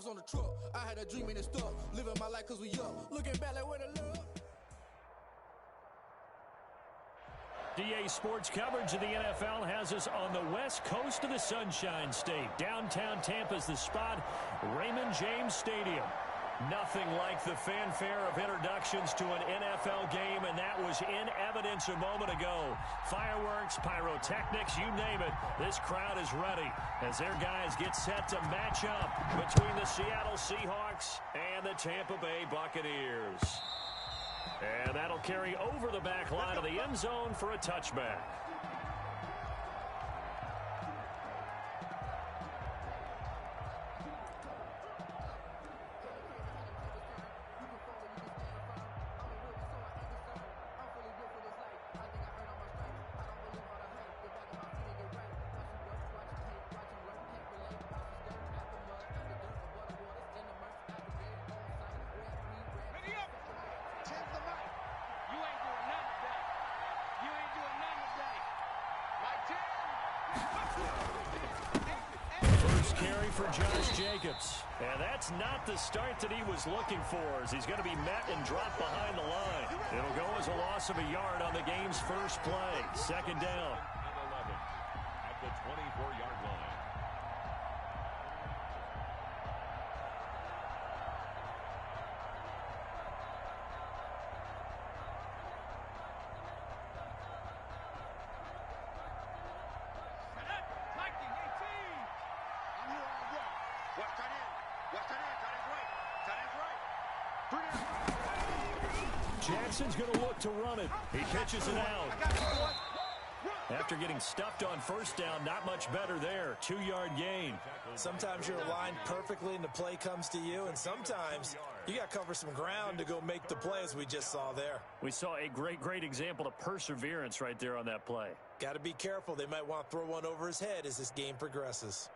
on the truck. I had a dream and it stuck. Living my life cause we up. Looking back like where the love. DA Sports coverage of the NFL has us on the west coast of the Sunshine State. Downtown Tampa's the spot, Raymond James Stadium. Nothing like the fanfare of introductions to an NFL game, and that was in evidence a moment ago. Fireworks, pyrotechnics, you name it. This crowd is ready as their guys get set to match up between the Seattle Seahawks and the Tampa Bay Buccaneers. And that'll carry over the back line of the end zone for a touchback. For Josh Jacobs. And that's not the start that he was looking for, as he's going to be met and dropped behind the line. It'll go as a loss of a yard on the game's first play. Second down. 11 at the 24-yard line. Jackson's going to look to run it. He pitches it out. After getting stuffed on first down, not much better there. 2-yard gain. Sometimes you're aligned perfectly and the play comes to you, and sometimes you got to cover some ground to go make the play, as we just saw there. We saw a great example of perseverance right there on that play. Got to be careful. They might want to throw one over his head as this game progresses.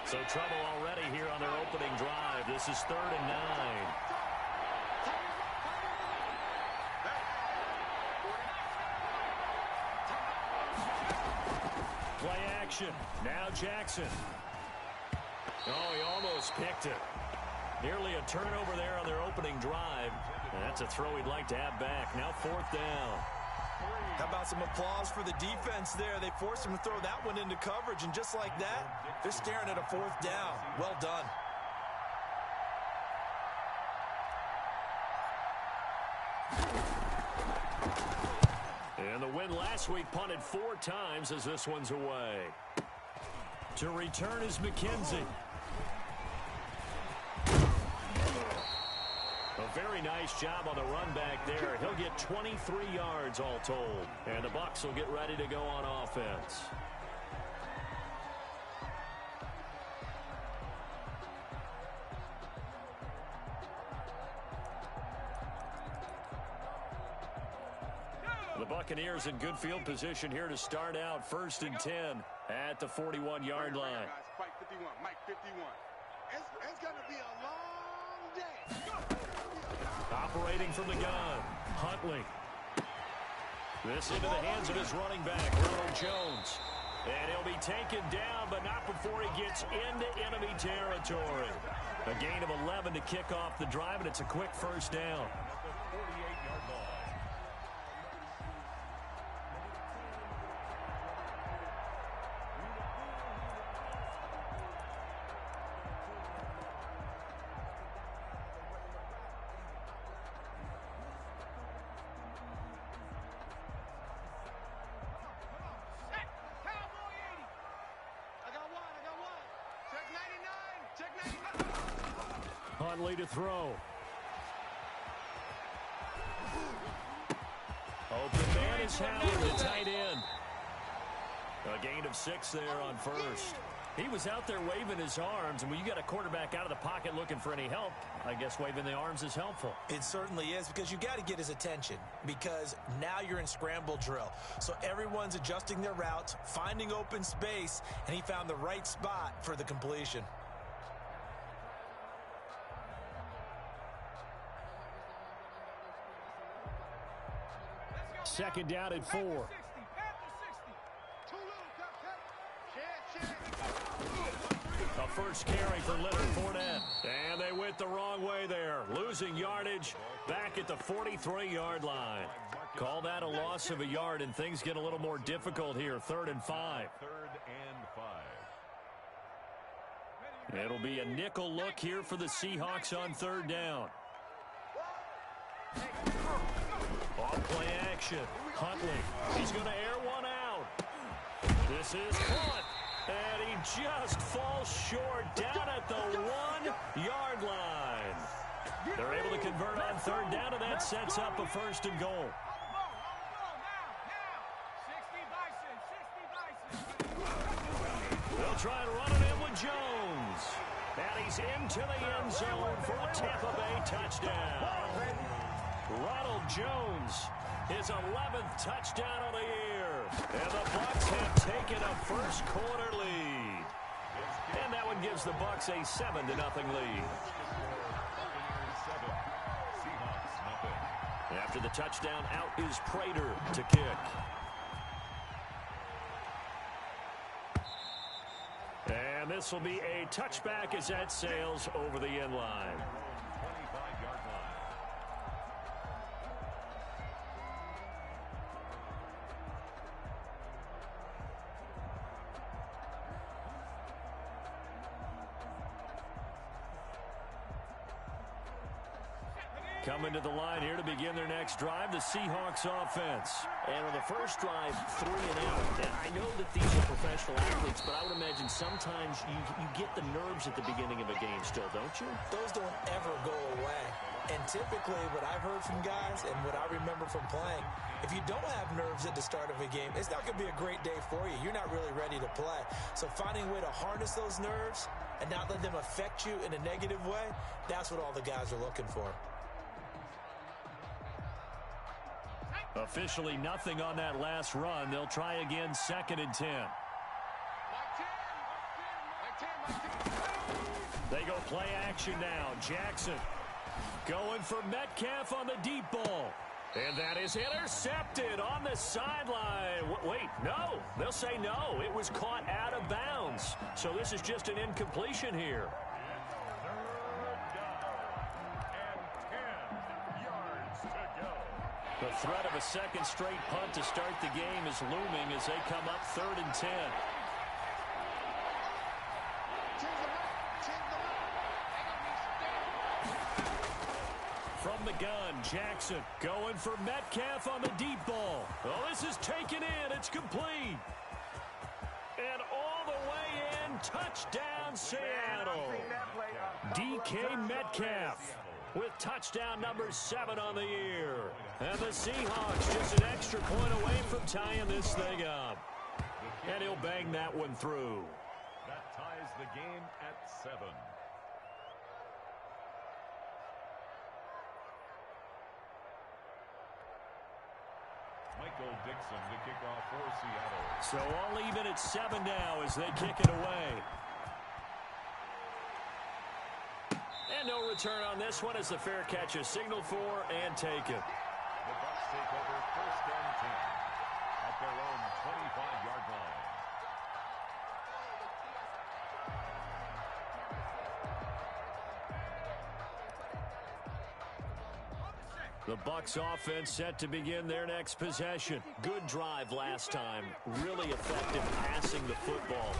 So trouble already here on their opening drive. This is 3rd and 9. Play action. Now Jackson. Oh, he almost picked it. Nearly a turnover there on their opening drive. And that's a throw he'd like to have back. Now 4th down. How about some applause for the defense there? They forced him to throw that one into coverage, and just like that, they're staring at a 4th down. Well done. And the win last week punted 4 times as this one's away. To return is McKenzie. A very nice job on the run back there. He'll get 23 yards all told. And the Bucs will get ready to go on offense. The Buccaneers in good field position here to start out. 1st and 10 at the 41-yard line. Mike 51, Mike 51. It's going to be a long day. Operating from the gun, Huntley. This into the hands of his running back, Ronald Jones. And he'll be taken down, but not before he gets into enemy territory. A gain of 11 to kick off the drive, and it's a quick first down. 48-yard line. Huntley to throw. Open man is Howard, the tight end. A gain of 6 there on first. He was out there waving his arms, and when you got a quarterback out of the pocket looking for any help, I guess waving the arms is helpful. It certainly is, because you got to get his attention, because now you're in scramble drill. So everyone's adjusting their routes, finding open space, and he found the right spot for the completion. Second down at 4. A first carry for Leonard Fournette. And they went the wrong way there. Losing yardage back at the 43-yard line. Call that a loss of a yard, and things get a little more difficult here. 3rd and 5. 3rd and 5. It'll be a nickel look here for the Seahawks on 3rd down. Off play action. Huntley. He's going to air one out. This is caught. And he just falls short down at the 1-yard line. They're able to convert on 3rd down, and that sets up a 1st and goal. They'll try and run it in with Jones. And he's into the end zone for a Tampa Bay touchdown. Ronald Jones, his 11th touchdown of the year. And the Bucs have taken a first quarter lead. And that one gives the Bucs a 7-0 lead. After the touchdown, out is Prater to kick. And this will be a touchback as that sails over the end line. 25-yard line. Coming to the line here to begin their next drive, the Seahawks offense. And on the first drive, 3 and out. And I know that these are professional athletes, but I would imagine sometimes you get the nerves at the beginning of a game still, don't you? Those don't ever go away. And typically what I've heard from guys and what I remember from playing, if you don't have nerves at the start of a game, it's not going to be a great day for you. You're not really ready to play. So finding a way to harness those nerves and not let them affect you in a negative way, that's what all the guys are looking for. Officially nothing on that last run. They'll try again, 2nd and 10. They go play action now. Jackson going for Metcalf on the deep ball. And that is intercepted on the sideline. Wait, no. They'll say no. It was caught out of bounds. So this is just an incompletion here. The threat of a second straight punt to start the game is looming as they come up 3rd and 10. From the gun, Jackson going for Metcalf on the deep ball. Oh, this is taken in. It's complete. And all the way in, touchdown Seattle. DK Metcalf with touchdown number 7 on the year. And the Seahawks just an extra point away from tying this thing up. And he'll bang that one through. That ties the game at 7. Michael Dixon to kick off for Seattle. So all even at 7 now as they kick it away. And no return on this one as the fair catch is signaled for and taken. The Bucs take over 1st and 10 at their own 25-yard line. The Bucs offense set to begin their next possession. Good drive last time. Really effective passing the football.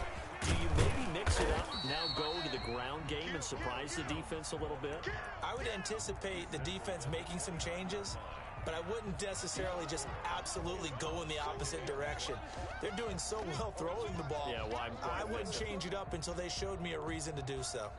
Do you maybe mix it up, now go to the ground game and surprise the defense a little bit? I would anticipate the defense making some changes, but I wouldn't necessarily just absolutely go in the opposite direction. They're doing so well throwing the ball. Yeah, why I wouldn't change it up until they showed me a reason to do so.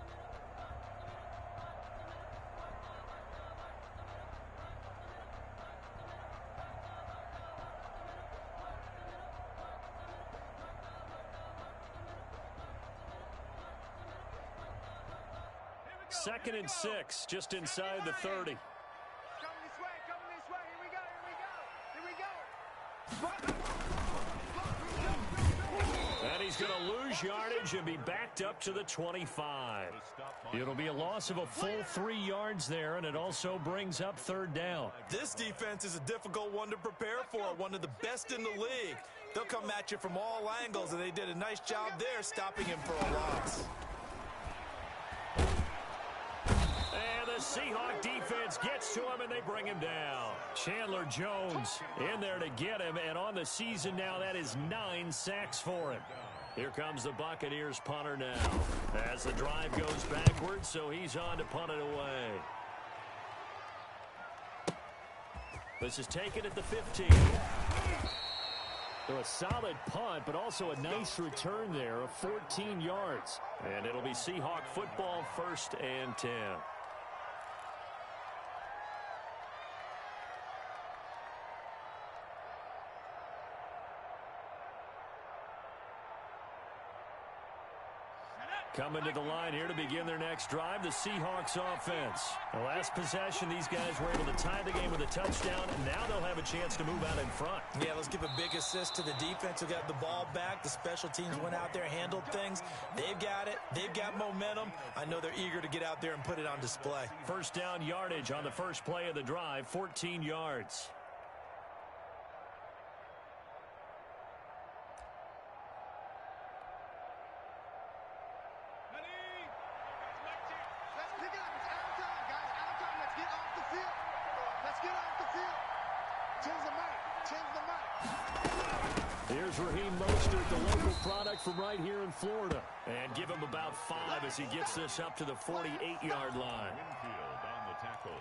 Second and 6, just inside the 30. Coming this way, here we go. And he's going to lose yardage and be backed up to the 25. It'll be a loss of a full 3 yards there, and it also brings up 3rd down. This defense is a difficult one to prepare for, one of the best in the league. They'll come at you from all angles, and they did a nice job there stopping him for a loss. The Seahawk defense gets to him, and they bring him down. Chandler Jones in there to get him, and on the season now, that is 9 sacks for him. Here comes the Buccaneers punter now. As the drive goes backwards, so he's on to punt it away. This is taken at the 15. So a solid punt, but also a nice return there of 14 yards. And it'll be Seahawk football, 1st and 10. Coming to the line here to begin their next drive, the Seahawks offense. The last possession, these guys were able to tie the game with a touchdown, and now they'll have a chance to move out in front. Yeah, let's give a big assist to the defense who got the ball back. The special teams went out there, handled things. They've got it. They've got momentum. I know they're eager to get out there and put it on display. First down yardage on the first play of the drive, 14 yards. Here's Raheem Mostert, the local product from right here in Florida. And give him about 5 as he gets this up to the 48-yard line. Winfield on the tackle.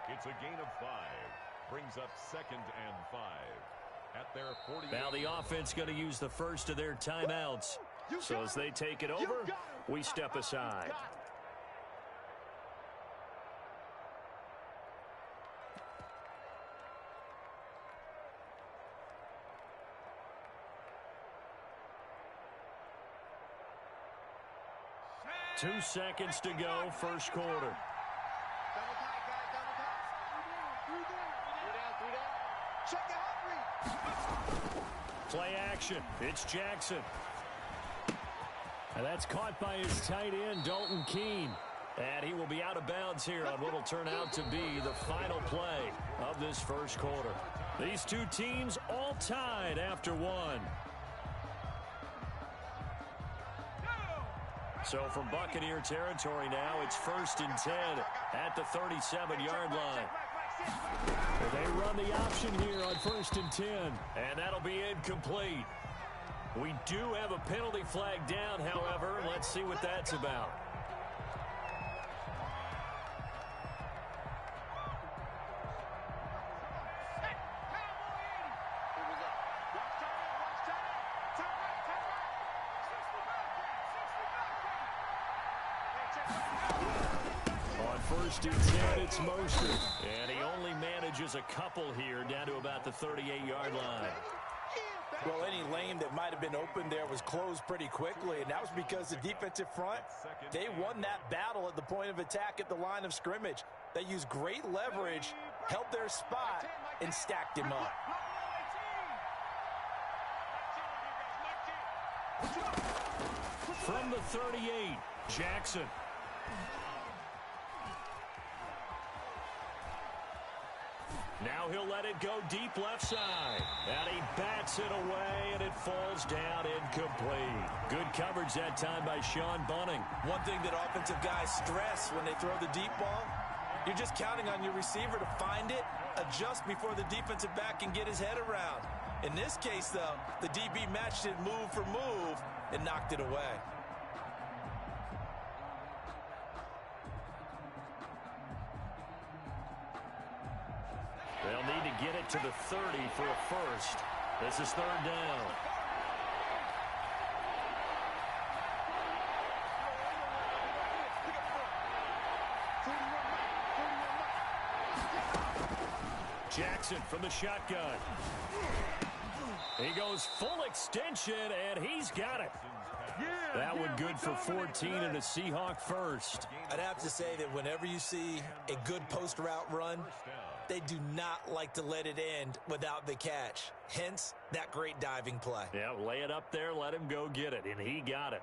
It's a gain of 5. Brings up 2nd and 5. At their 40. Now the offense going to use the first of their timeouts. So as they take it over, we step aside. Two seconds to go, first quarter. Play action. It's Jackson. And that's caught by his tight end, Dalton Keene. And he will be out of bounds here on what will turn out to be the final play of this first quarter. These two teams all tied after one. So from Buccaneer territory now, it's 1st and 10 at the 37-yard line. They run the option here on 1st and 10, and that'll be incomplete. We do have a penalty flag down, however. Let's see what that's about. First and 10, it's Mostert. And he only manages a couple here down to about the 38-yard line. Well, any lane that might have been open there was closed pretty quickly, and that was because the defensive front, they won that battle at the point of attack at the line of scrimmage. They used great leverage, held their spot, and stacked him up. From the 38, Jackson. Now he'll let it go deep left side. And he bats it away, and it falls down incomplete. Good coverage that time by Sean Bunning. One thing that offensive guys stress when they throw the deep ball, you're just counting on your receiver to find it, adjust before the defensive back can get his head around. In this case, though, the DB matched it move for move and knocked it away. They'll need to get it to the 30 for a first. This is 3rd down. Jackson from the shotgun. He goes full extension, and he's got it. That one good for 14 and a Seahawk first. I'd have to say that whenever you see a good post route run, they do not like to let it end without the catch. Hence, that great diving play. Yeah, lay it up there, let him go get it, and he got it.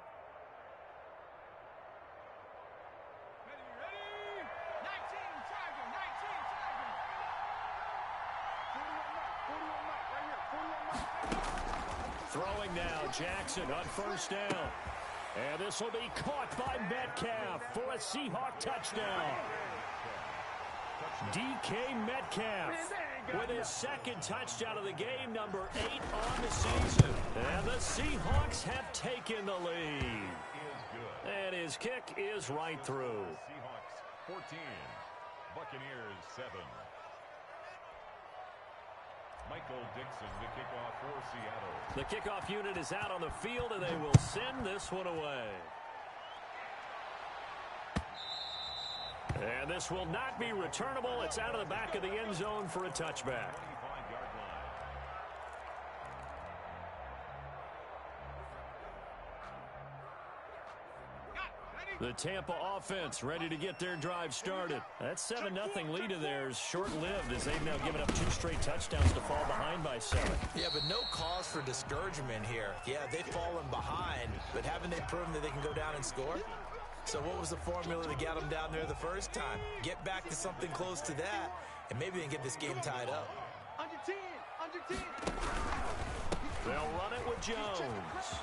Throwing now, Jackson on 1st down. And this will be caught by Metcalf for a Seahawk touchdown. DK Metcalf with his second touchdown of the game, number 8 on the season. And the Seahawks have taken the lead. And his kick is right through. Seahawks 14, Buccaneers 7. Michael Dixon, the kickoff for Seattle. The kickoff unit is out on the field, and they will send this one away. And this will not be returnable. It's out of the back of the end zone for a touchback. The Tampa offense ready to get their drive started. That 7-0 lead of theirs short-lived as they've now given up 2 straight touchdowns to fall behind by 7. Yeah, but no cause for discouragement here. Yeah, they've fallen behind, but haven't they proven that they can go down and score? So what was the formula to get them down there the first time? Get back to something close to that, and maybe they can get this game tied up. Under 10, under 10. They'll run it with Jones.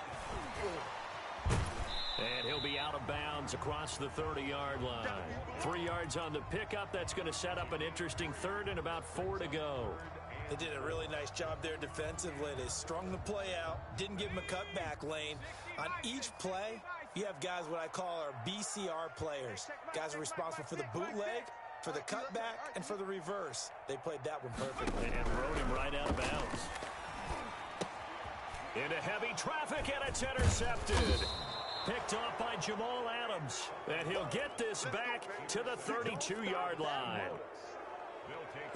And he'll be out of bounds across the 30-yard line. 3 yards on the pickup. That's going to set up an interesting third and about 4 to go. They did a really nice job there defensively. They strung the play out, didn't give him a cutback lane. On each play, you have guys what I call our BCR players. Guys are responsible for the bootleg, for the cutback, and for the reverse. They played that one perfectly. And rode him right out of bounds. Into heavy traffic, and it's intercepted. Picked off by Jamal Adams. And he'll get this back to the 32-yard line.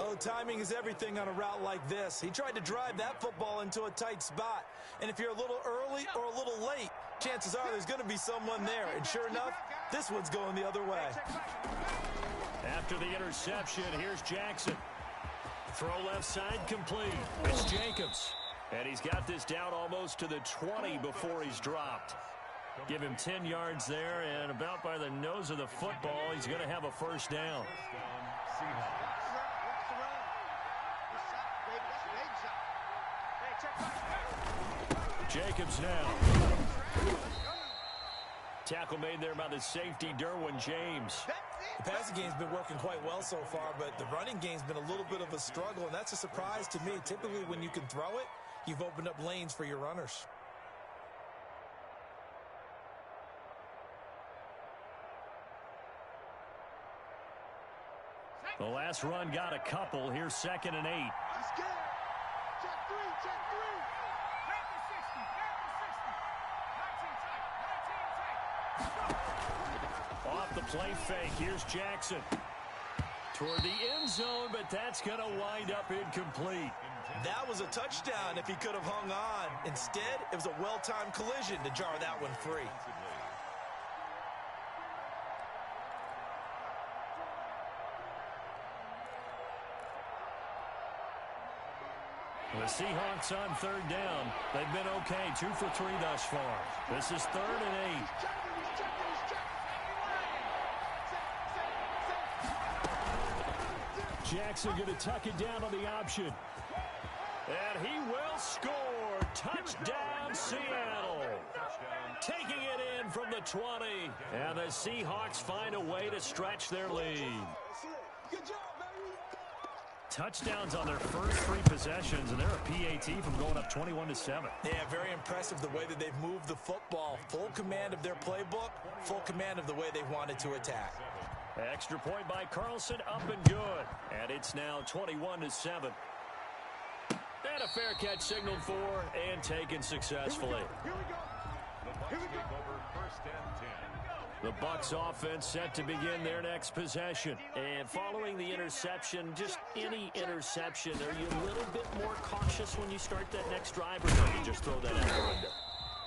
Oh, timing is everything on a route like this. He tried to drive that football into a tight spot. And if you're a little early or a little late, chances are there's going to be someone there. And sure enough, this one's going the other way. After the interception, here's Jackson. Throw left side complete. It's Jacobs. And he's got this down almost to the 20 before he's dropped. Give him 10 yards there, and about by the nose of the football, he's going to have a first down. Jacobs now. Tackle made there by the safety, Derwin James. The passing game's been working quite well so far, but the running game's been a little bit of a struggle, and that's a surprise to me. Typically, when you can throw it, you've opened up lanes for your runners. The last run got a couple. Here's 2nd and 8. Check 3, check 3. Off the play fake. Here's Jackson. Toward the end zone, but that's going to wind up incomplete. That was a touchdown if he could have hung on. Instead, it was a well-timed collision to jar that one free. The Seahawks on 3rd down. They've been okay, 2 for 3 thus far. This is 3rd and 8. Jackson going to tuck it down on the option. And he will score. Touchdown, Seattle. Taking it in from the 20. And the Seahawks find a way to stretch their lead. Good job, baby. Touchdowns on their first 3 possessions, and they're a PAT from going up 21-7. Yeah, very impressive the way that they've moved the football. Full command of their playbook, full command of the way they wanted to attack. Extra point by Carlson, up and good. And it's now 21-7. And a fair catch signaled for and taken successfully. Here we go. Here we go. First and 10. The Bucs offense set to begin their next possession. And following the interception, just any interception, are you a little bit more cautious when you start that next drive, or do you just throw that out the window?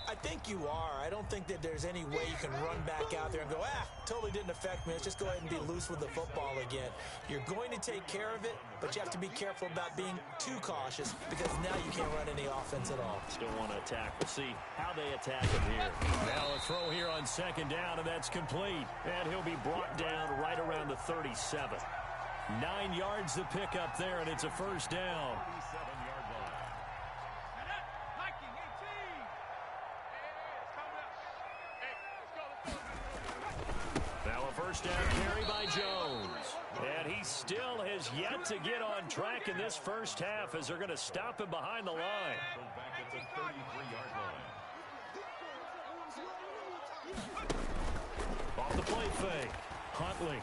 I think you are. I don't think that there's any way you can run back out there and go, totally didn't affect me. Let's just go ahead and be loose with the football again. You're going to take care of it, but you have to be careful about being too cautious because now you can't run any offense at all. Still want to attack. We'll see how they attack him here. Now a throw here on 2nd down, and that's complete. And he'll be brought down right around the 37. 9 yards to pick up there, and it's a first down. first down carry by Jones. And he still has yet to get on track in this first half as they're going to stop him behind the line. Back at the 33-yard line. Off the play fake. Huntley.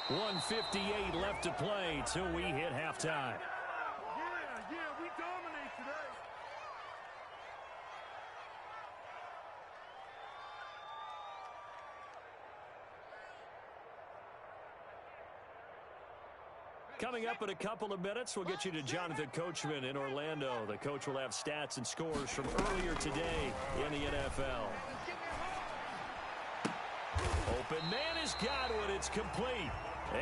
1:58 left to play till we hit halftime. Yeah, we dominate today. Coming up in a couple of minutes, we'll get you to Jonathan Coachman in Orlando. The coach will have stats and scores from earlier today in the NFL. Open man has got one. It's complete.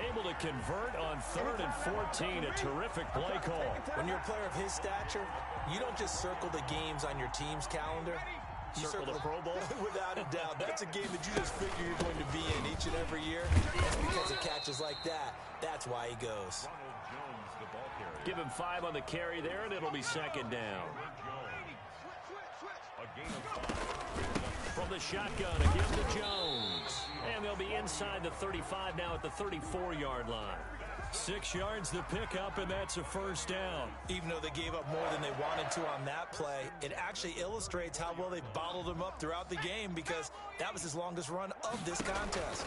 Able to convert on 3rd and 14. A terrific play call. When you're a player of his stature, you don't just circle the games on your team's calendar. You Circle the Pro Bowl? Without a doubt. That's a game that you just figure you're going to be in each and every year. That's because of catches like that. That's why he goes. Ronald Jones, the ball carrier. Give him 5 on the carry there, and it'll be second down. A gain of 5. From the shotgun, again to Jones. And they'll be inside the 35 now at the 34-yard line. 6 yards to pick up, and that's a first down. Even though they gave up more than they wanted to on that play, it actually illustrates how well they bottled him up throughout the game because that was his longest run of this contest.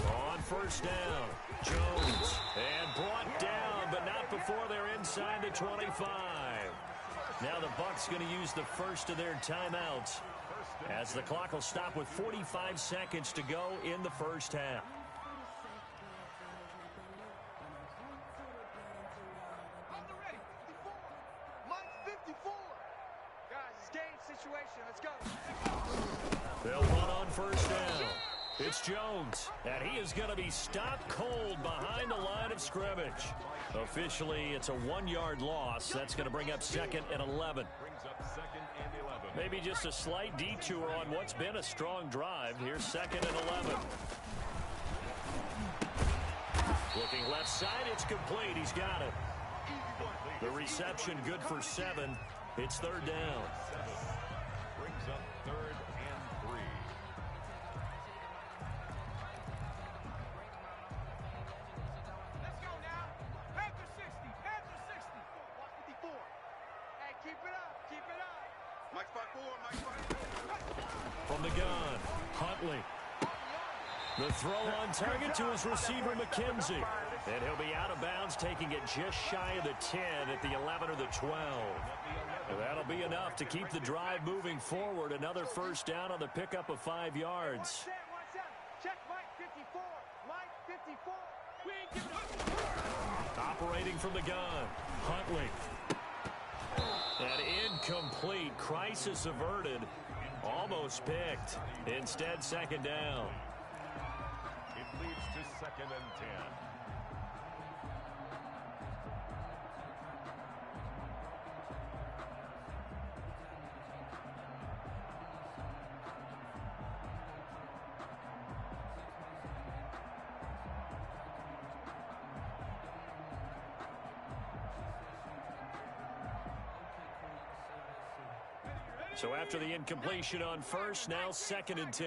On first down, Jones. And brought down, but not before they're inside the 25. Now the Bucs going to use the first of their timeouts as the clock will stop with 45 seconds to go in the first half. They'll run on first down. It's Jones, and he is going to be stopped cold behind the line of scrimmage. Officially, it's a 1-yard loss. That's going to bring up 2nd and 11. Brings up 2nd and 11. Maybe just a slight detour on what's been a strong drive. Here's 2nd and 11. Looking left side, it's complete. He's got it. The reception good for 7. It's 3rd down. Brings up 3rd and 3. Let's go now. Panther 60. Panther 60. Watch 54. Hey, keep it up. Keep it up. Mike spot 4. Mike spot 4. From the gun, Huntley. The throw on target to his receiver, McKenzie. And he'll be out of bounds, taking it just shy of the 10 at the 11 or the 12. And that'll be enough to keep the drive moving forward. Another first down on the pickup of 5 yards. Check Mike 54. Mike 54. We ain't giving up. Operating from the gun, Huntley. And incomplete. Crisis averted. Almost picked. Instead, 2nd down. It leads to 2nd and 10. So after the incompletion on first, now 2nd and 10.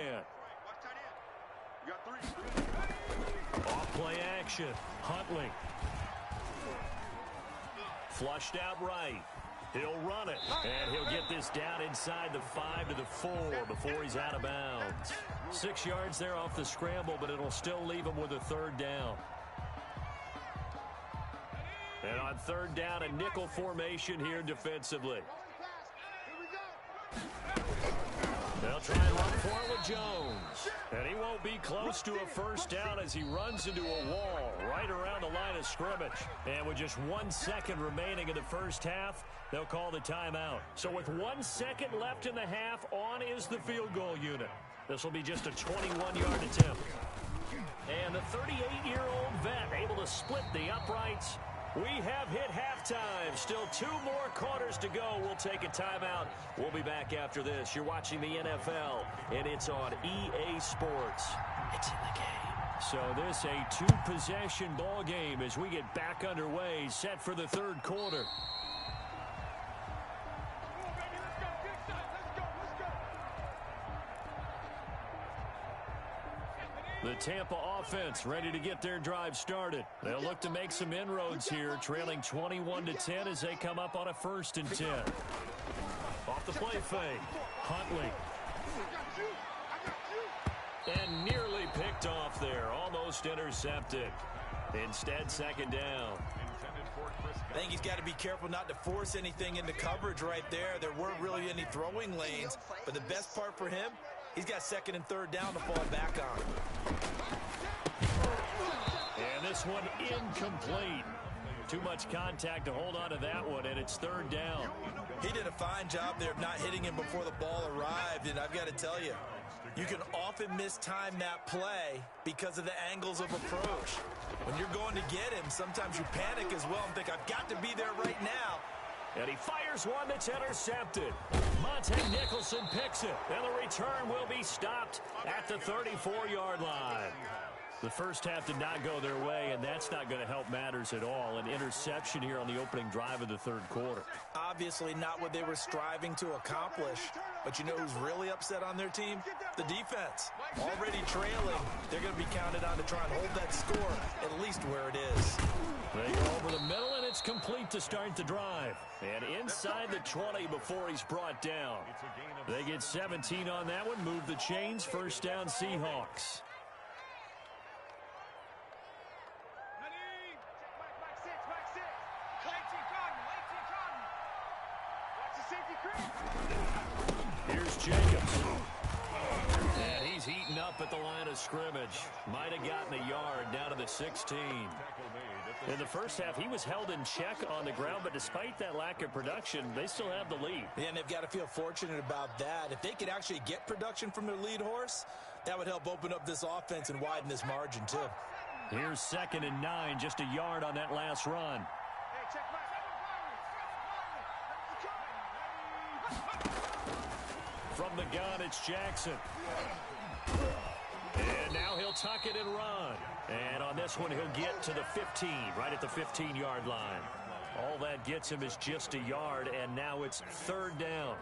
Off play action. Huntley. Flushed out right. He'll run it. And he'll get this down inside the 5 to the 4 before he's out of bounds. 6 yards there off the scramble, but it'll still leave him with a 3rd down. And on 3rd down, a nickel formation here defensively. They'll try and run for it with Jones. And he won't be close to a first down as he runs into a wall right around the line of scrimmage. And with just 1 second remaining in the first half, they'll call the timeout. So with 1 second left in the half, on is the field goal unit. This will be just a 21-yard attempt. And the 38-year-old vet able to split the uprights. We have hit halftime. Still 2 more quarters to go. We'll take a timeout. We'll be back after this. You're watching the NFL, and it's on EA Sports. It's in the game. So this a 2-possession ball game as we get back underway, set for the 3rd quarter. The Tampa offense ready to get their drive started. They'll look to make some inroads here, trailing 21-10 as they come up on a 1st and 10. Off the play fake, Huntley. And nearly picked off there, almost intercepted. Instead, 2nd down. I think he's got to be careful not to force anything into coverage right there. There weren't really any throwing lanes, but the best part for him, he's got 2nd and 3rd down to fall back on. And this one incomplete. Too much contact to hold on to that one, and it's 3rd down. He did a fine job there of not hitting him before the ball arrived, and I've got to tell you, you can often mistime that play because of the angles of approach. When you're going to get him, sometimes you panic as well and think, I've got to be there right now. And he fires one that's intercepted. Monte Nicholson picks it, and the return will be stopped at the 34-yard line. The first half did not go their way, and that's not going to help matters at all. An interception here on the opening drive of the 3rd quarter. Obviously not what they were striving to accomplish, but you know who's really upset on their team? The defense. Already trailing, they're going to be counted on to try and hold that score at least where it is. They go over the middle, and it's complete to start the drive. And inside the 20 before he's brought down. They get 17 on that one, move the chains, 1st down Seahawks. Here's Jacobs. And he's heating up at the line of scrimmage. Might have gotten a yard down to the 16. In the first half, he was held in check on the ground, but despite that lack of production, they still have the lead. Yeah, and they've got to feel fortunate about that. If they could actually get production from their lead horse, that would help open up this offense and widen this margin, too. Here's 2nd and 9, just a yard on that last run. From the gun, it's Jackson. And now he'll tuck it and run. And on this one, he'll get to the 15, right at the 15-yard line. All that gets him is just a yard, and now it's 3rd down.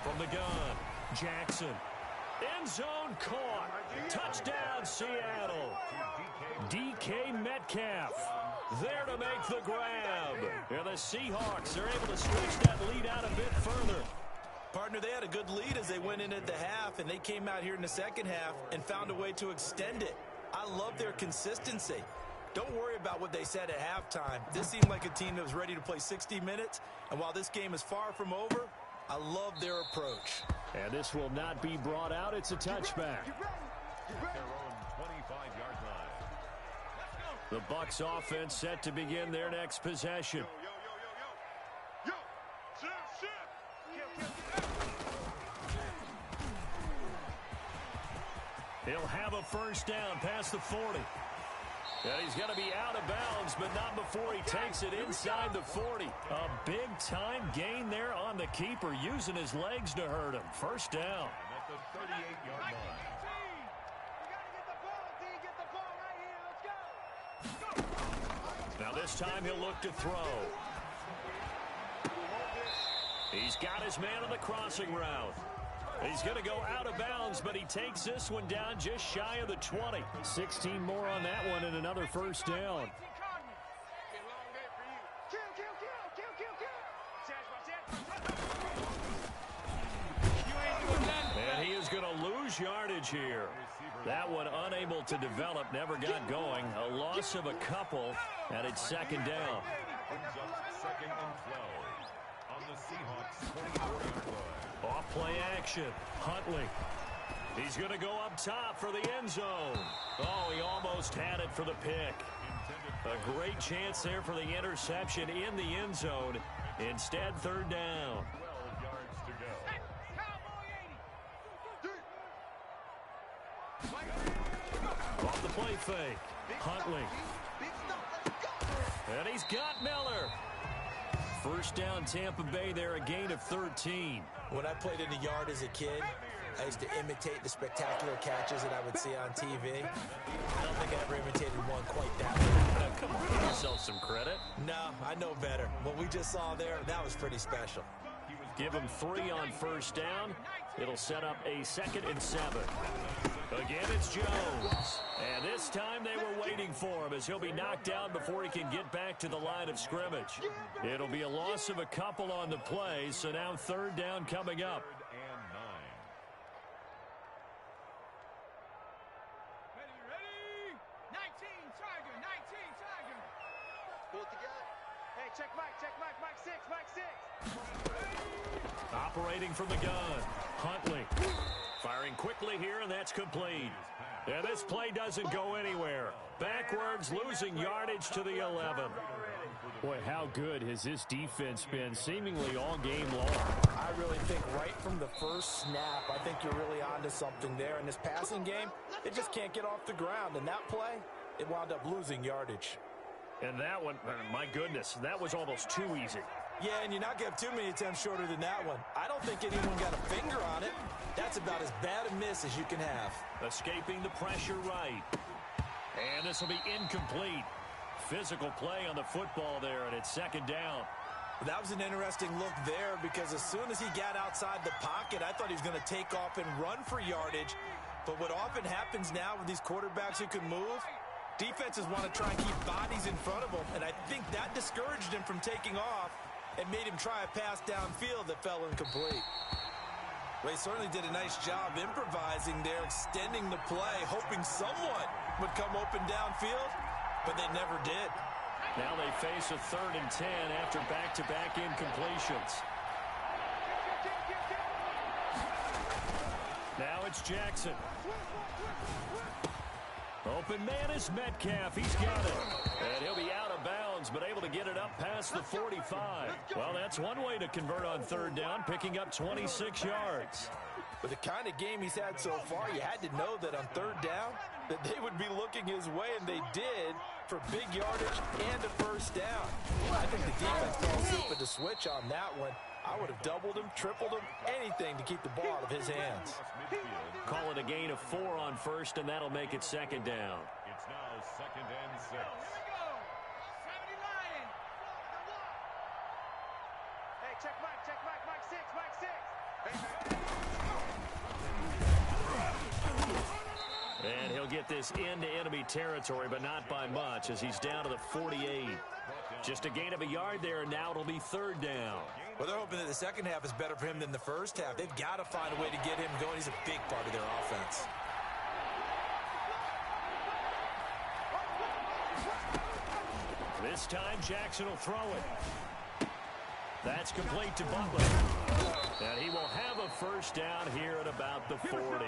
From the gun, Jackson. End zone caught. Touchdown, Seattle. DK Metcalf there to make the grab. And the Seahawks are able to stretch that lead out a bit further. Partner, they had a good lead as they went in at the half, and they came out here in the 2nd half and found a way to extend it. I love their consistency. Don't worry about what they said at halftime. This seemed like a team that was ready to play 60 minutes, and while this game is far from over, I love their approach. And this will not be brought out. It's a touchback. The Bucs offense set to begin their next possession. He'll have a 1st down past the 40. And he's going to be out of bounds, but not before he takes it inside the 40. A big-time gain there on the keeper, using his legs to hurt him. 1st down. At the 38-yard line. Now this time he'll look to throw. He's got his man on the crossing route. He's going to go out of bounds, but he takes this one down just shy of the 20. 16 more on that one and another 1st down. And he is going to lose yardage here. That one unable to develop, never got going. A loss of a couple, and it's 2nd down. Brings up 2nd and 12 on the Seahawks 24-yard line. Off play action. Huntley. He's going to go up top for the end zone. Oh, he almost had it for the pick. A great chance there for the interception in the end zone. Instead, 3rd down. 12 yards to go. Off the play fake. Huntley. And he's got Miller. 1st down Tampa Bay there, a gain of 13. When I played in the yard as a kid, I used to imitate the spectacular catches that I would see on TV. I don't think I ever imitated one quite that way. Come on, give yourself some credit. No, I know better. What we just saw there, that was pretty special. Give him 3 on first down. It'll set up a 2nd and 7. Again, it's Jones. And this time they were waiting for him as he'll be knocked down before he can get back to the line of scrimmage. It'll be a loss of a couple on the play, so now 3rd down coming up. Ready? 19, Tiger, 19, Tiger. Pull it together. Hey, check Mike 6, Mike 6. Operating from the gun, Huntley. Firing quickly here, and that's complete. And this play doesn't go anywhere. Backwards, losing yardage to the 11. Boy, how good has this defense been seemingly all game long? I really think right from the first snap, I think you're really onto something there. In this passing game, it just can't get off the ground. And that play, it wound up losing yardage. And that one, my goodness, that was almost too easy. Yeah, and you're not going to have too many attempts shorter than that one. I don't think anyone got a finger on it. That's about as bad a miss as you can have. Escaping the pressure right. And this will be incomplete. Physical play on the football there, and it's 2nd down. That was an interesting look there because as soon as he got outside the pocket, I thought he was going to take off and run for yardage. But what often happens now with these quarterbacks who can move, defenses want to try and keep bodies in front of them, and I think that discouraged him from taking off and made him try a pass downfield that fell incomplete. Well, he certainly did a nice job improvising there, extending the play, hoping someone would come open downfield, but they never did. Now they face a 3rd and 10 after back-to-back incompletions. Now it's Jackson. Open man is Metcalf. He's got it. And he'll be out of bounds, but able to get it up past the 45. Well, that's one way to convert on 3rd down, picking up 26 yards. With the kind of game he's had so far, you had to know that on 3rd down, that they would be looking his way, and they did, for big yardage and a 1st down. I think the defense fell asleep at the switch on that one. I would have doubled him, tripled him, anything to keep the ball out of his hands. Call it a gain of 4 on 1st, and that'll make it 2nd down. It's now 2nd and 6. Here we go. 70 Lion. Hey, check Mike 6, Mike 6. And he'll get this into enemy territory, but not by much as he's down to the 48. Just a gain of a yard there, and now it'll be 3rd down. Well, they're hoping that the second half is better for him than the first half. They've got to find a way to get him going. He's a big part of their offense. This time, Jackson will throw it. That's complete to Butler. And he will have a 1st down here at about the 40.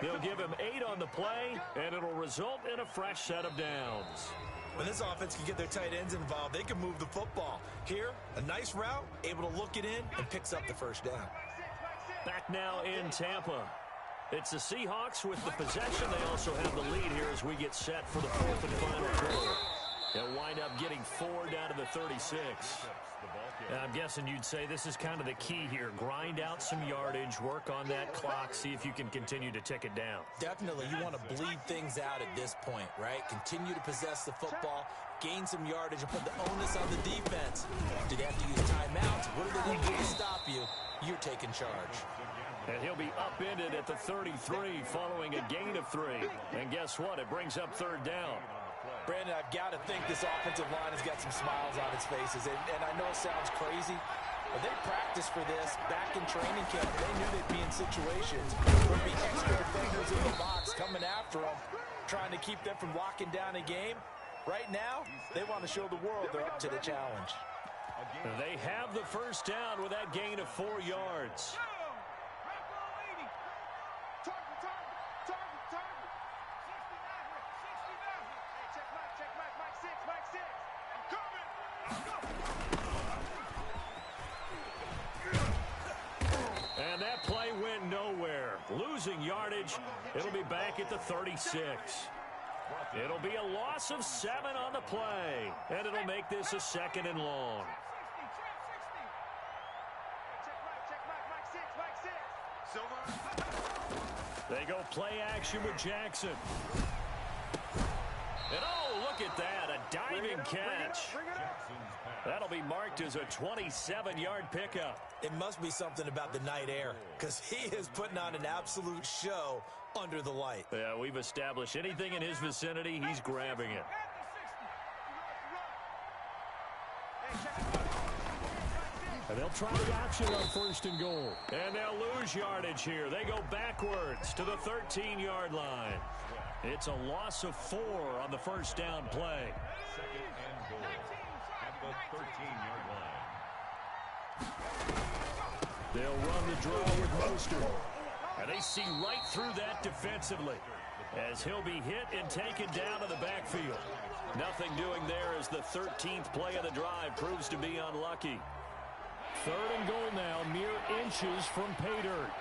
They'll give him 8 on the play, and it'll result in a fresh set of downs. When this offense can get their tight ends involved, they can move the football. Here, a nice route, able to look it in, and picks up the 1st down. Back now in Tampa. It's the Seahawks with the possession. They also have the lead here as we get set for the 4th and final quarter. They'll wind up getting 4 down to the 36. I'm guessing you'd say this is kind of the key here. Grind out some yardage, work on that clock, see if you can continue to tick it down. Definitely. You want to bleed things out at this point, right? Continue to possess the football, gain some yardage, and put the onus on the defense. Do they have to use timeouts? What do they need to do to stop you? You're taking charge. And he'll be upended at the 33 following a gain of 3. And guess what? It brings up 3rd down. Brandon, I've got to think this offensive line has got some smiles on its faces. And I know it sounds crazy, but they practiced for this back in training camp. They knew they'd be in situations where there'd be extra defenders in the box coming after them, trying to keep them from locking down a game. Right now, they want to show the world they're up to the challenge. They have the 1st down with that gain of 4 yards. And that play went nowhere. Losing yardage, it'll be back at the 36. It'll be a loss of 7 on the play, and it'll make this a 2nd and long. Silver. They go play action with Jackson. And oh, look at that, a diving catch. That'll be marked as a 27-yard pickup. It must be something about the night air, because he is putting on an absolute show under the light. Yeah, we've established anything in his vicinity, he's grabbing it. And they'll try the option on 1st and goal. And they'll lose yardage here. They go backwards to the 13-yard line. It's a loss of 4 on the first down play. 2nd and goal at the 13-yard line. They'll run the draw with Mostert. And they see right through that defensively as he'll be hit and taken down to the backfield. Nothing doing there as the 13th play of the drive proves to be unlucky. 3rd and goal now, mere inches from pay dirt.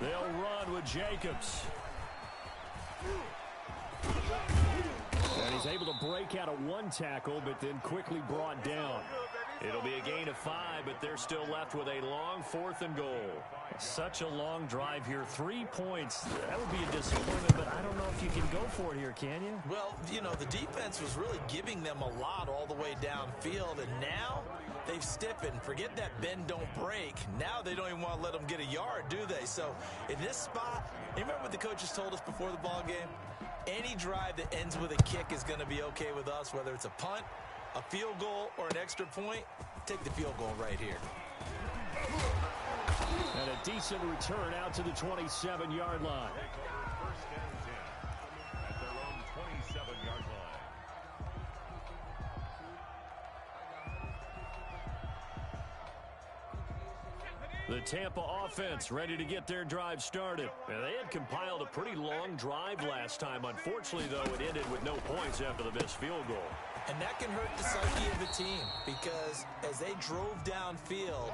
They'll run with Jacobs. And he's able to break out of 1 tackle, but then quickly brought down. It'll be a gain of 5, but they're still left with a long 4th and goal. Such a long drive here. 3 points. That would be a disappointment, but I don't know if you can go for it here, can you? Well, you know, the defense was really giving them a lot all the way downfield, and now they've stiffened. Forget that bend, don't break. Now they don't even want to let them get a yard, do they? So in this spot, you remember what the coaches told us before the ball game? Any drive that ends with a kick is going to be okay with us, whether it's a punt, a field goal, or an extra point. Take the field goal right here. And a decent return out to the 27-yard line. 1st and 10 at their own 27-yard line. The Tampa offense ready to get their drive started. And they had compiled a pretty long drive last time. Unfortunately, though, it ended with no points after the missed field goal. And that can hurt the psyche of the team, because as they drove downfield,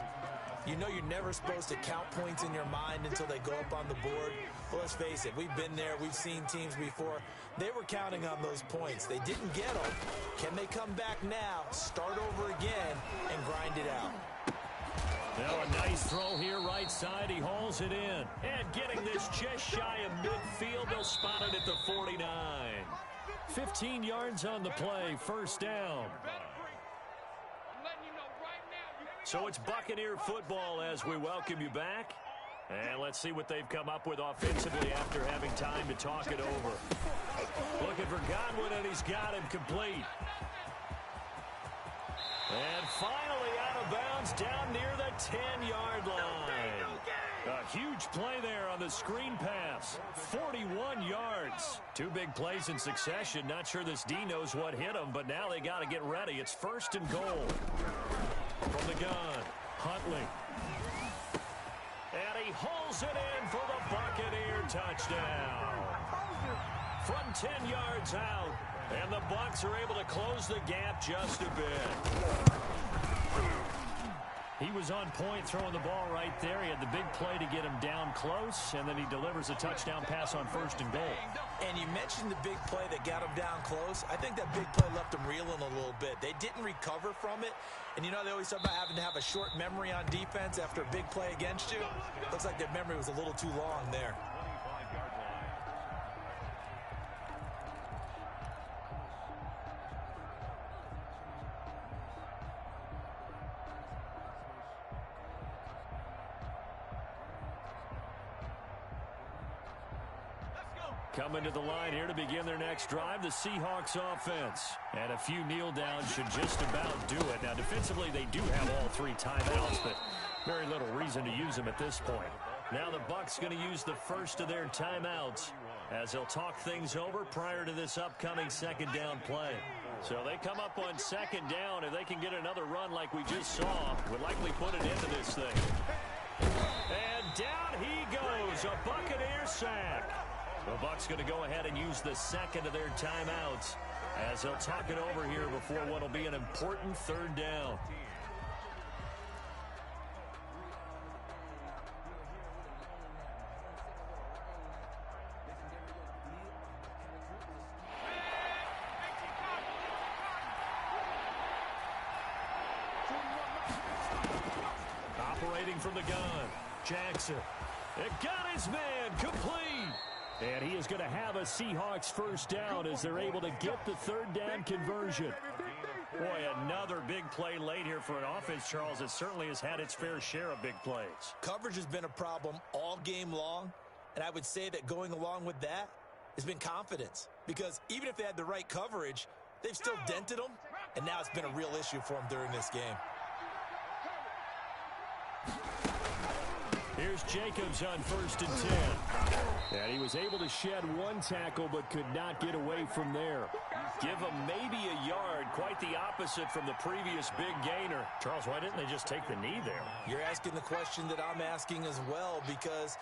you know you're never supposed to count points in your mind until they go up on the board. Well, let's face it, we've been there. We've seen teams before. They were counting on those points. They didn't get them. Can they come back now, start over again, and grind it out? Now a nice throw here right side. He hauls it in. And getting this just shy of midfield. They'll spot it at the 49. 15 yards on the play. 1st down. So it's Buccaneer football as we welcome you back. And let's see what they've come up with offensively after having time to talk it over. Looking for Godwin, and he's got him complete. And finally out of bounds down near the 10-yard line. A huge play there on the screen pass. 41 yards. 2 big plays in succession. Not sure this D knows what hit him, but now they got to get ready. It's 1st and goal. From the gun, Huntley. And he hauls it in for the Buccaneer touchdown. From 10 yards out. And the Bucs are able to close the gap just a bit. He was on point throwing the ball right there. He had the big play to get him down close, and then he delivers a touchdown pass on 1st and goal. And you mentioned the big play that got him down close. I think that big play left him reeling a little bit. They didn't recover from it. And you know, they always talk about having to have a short memory on defense after a big play against you. Looks like their memory was a little too long there. Coming to the line here to begin their next drive, the Seahawks offense. And a few kneel downs should just about do it. Now, defensively, they do have all 3 timeouts, but very little reason to use them at this point. Now the Bucs going to use the first of their timeouts as they'll talk things over prior to this upcoming 2nd down play. So they come up on 2nd down. If they can get another run like we just saw, would likely put an end to this thing. And down he goes, a Buccaneer sack. The Bucs going to go ahead and use the 2nd of their timeouts as they'll talk it over here before what will be an important 3rd down. looking from the gun. Jackson. It got his man complete. And he is going to have a Seahawks first down as they're able to get the third down conversion. Boy, another big play late here for an offense, Charles. It certainly has had its fair share of big plays. Coverage has been a problem all game long, and I would say that going along with that has been confidence. Because even if they had the right coverage, they've still dented them, and now it's been a real issue for them during this game. Here's Jacobs on 1st and 10. And he was able to shed one tackle but could not get away from there. Give him maybe a yard, quite the opposite from the previous big gainer. Charles, why didn't they just take the knee there? You're asking the question that I'm asking as well, because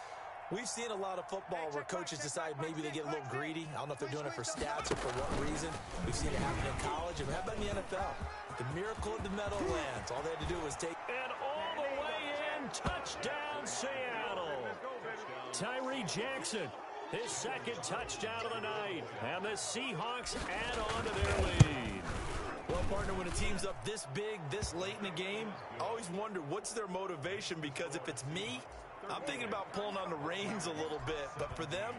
we've seen a lot of football where coaches decide maybe they get a little greedy. I don't know if they're doing it for stats or for what reason. We've seen it happen in college, and how about in the NFL? The miracle of the meadow lands. All they had to do was take... And all the way in, touchdown Seattle. Tyree Jackson, his second touchdown of the night. And the Seahawks add on to their lead. Well, partner, when a team's up this big, this late in the game, I always wonder what's their motivation, because if it's me, I'm thinking about pulling on the reins a little bit. But for them,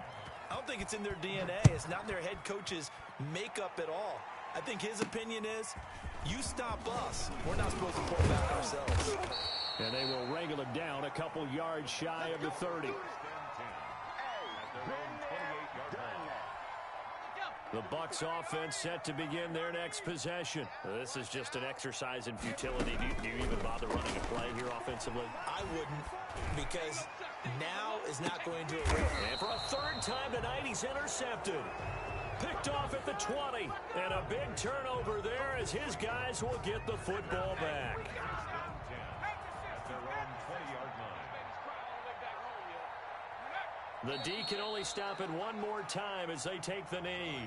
I don't think it's in their DNA. It's not in their head coach's makeup at all. I think his opinion is, you stop us. We're not supposed to pull back ourselves. And they will wrangle it down a couple yards shy of the 30. The Bucs offense set to begin their next possession. This is just an exercise in futility. Do you even bother running a play here offensively? I wouldn't, because now is not going to work. And for a third time tonight, he's intercepted. Picked off at the 20. And a big turnover there as his guys will get the football back. The D can only stop it one more time as they take the knee.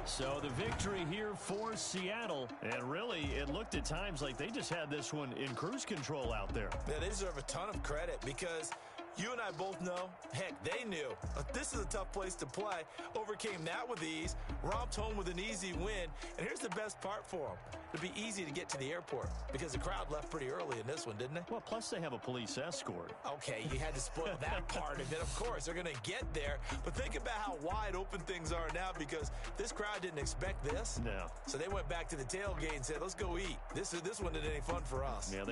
So the victory here for Seattle. And really, it looked at times like they just had this one in cruise control out there. Yeah, they deserve a ton of credit, because you and I both know, heck, they knew. This is a tough place to play. Overcame that with ease, romped home with an easy win. And here's the best part for them. It'd be easy to get to the airport, because the crowd left pretty early in this one, didn't they? Well, plus they have a police escort. Okay, you had to spoil that part of it. Of course, they're going to get there. But think about how wide open things are now, because this crowd didn't expect this. No. So they went back to the tailgate and said, let's go eat. This one isn't any fun for us. Yeah,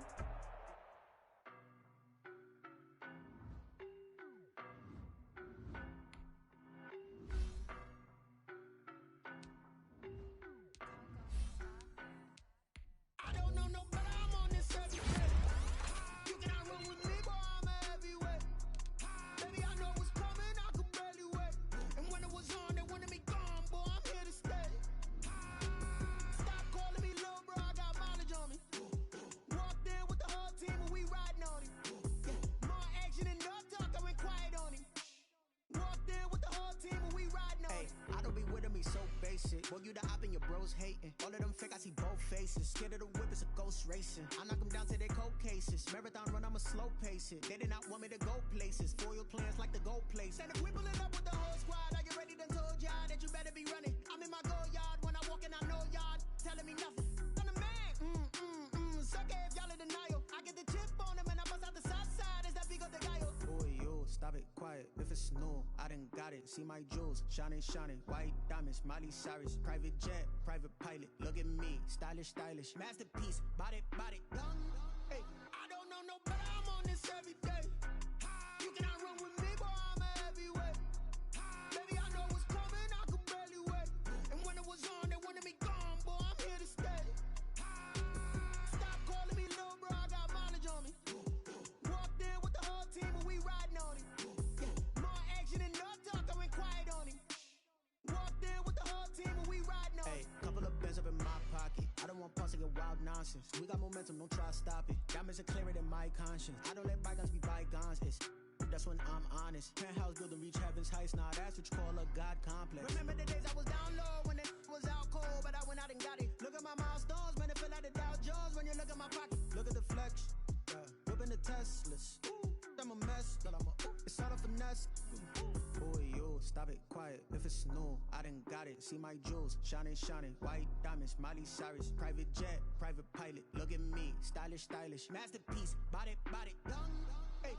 Boy, you the op and your bros hating. All of them fake, I see both faces. Scared of the whip, it's a ghost racing. I knock them down to their cold cases. Marathon run, I'ma slow pace it. They did not want me to go places. Foil plans like the gold place. And if we pulling up with the whole squad, I get ready, done told y'all that you better be running. I'm in my go yard. When I walk in, I know y'all telling me nothing. I'm the man. Suck it if y'all in denial. I get the chip on them and I bust out the south side. Is that big of the guy? Boy, yo, stop it, quiet. If it's new, I done got it. See my jewels, shining, white diamonds, Miley Cyrus, private jet, private pilot. Look at me, stylish, masterpiece, body, young. Hey, I don't know no better. I'm on this every day. You cannot run with me, boy. I'm a heavyweight. Baby, I know what's coming. I could barely wait. And when it was on, they wanted me gone, boy. I'm here to stay. Stop calling me little bro. I got mileage on me. Walked in with the whole team and we riding on it. More action and no talk. I went quiet on him. Walked in with the whole team and we riding on it. Couple of bands up in my pocket. I don't want pause to get wild nonsense. We got momentum, don't try to stop it. Diamonds are clearer than my conscience. I don't let bygones be bygones. That's when I'm honest. Penthouse building, reach heaven's heights. Now that's what you call a God complex. Remember the days I was down low when it was out cold, but I went out and got it. Look at my milestones, man, it feel like the Dow Jones when you look at my pocket. Look at the flex, whipping the Teslas. I'm a mess, but it's all a finesse. Boy, yo, stop it, quiet. If it's new, I done got it. See my jewels, shining, shining. White diamonds, Miley Cyrus. Private jet, private pilot. Look at me, stylish, stylish. Masterpiece, body, young. Hey,